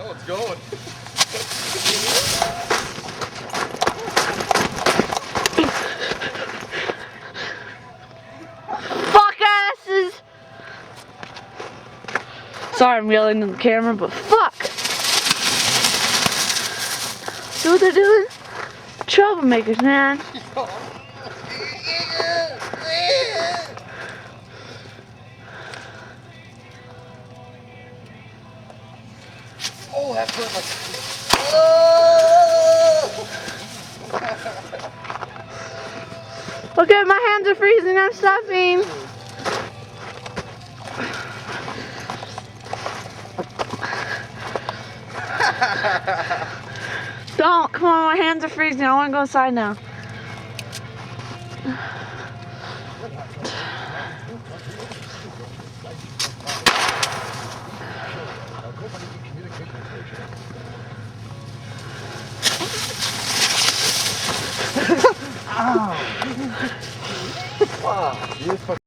Oh, it's going. Fuck asses! Sorry, I'm yelling in the camera, but fuck! See what they're doing? Troublemakers, man. Oh, that hurt like. Okay, my hands are freezing. I'm stopping. Don't. Come on, my hands are freezing. I want to go inside now. Ow! Fuck.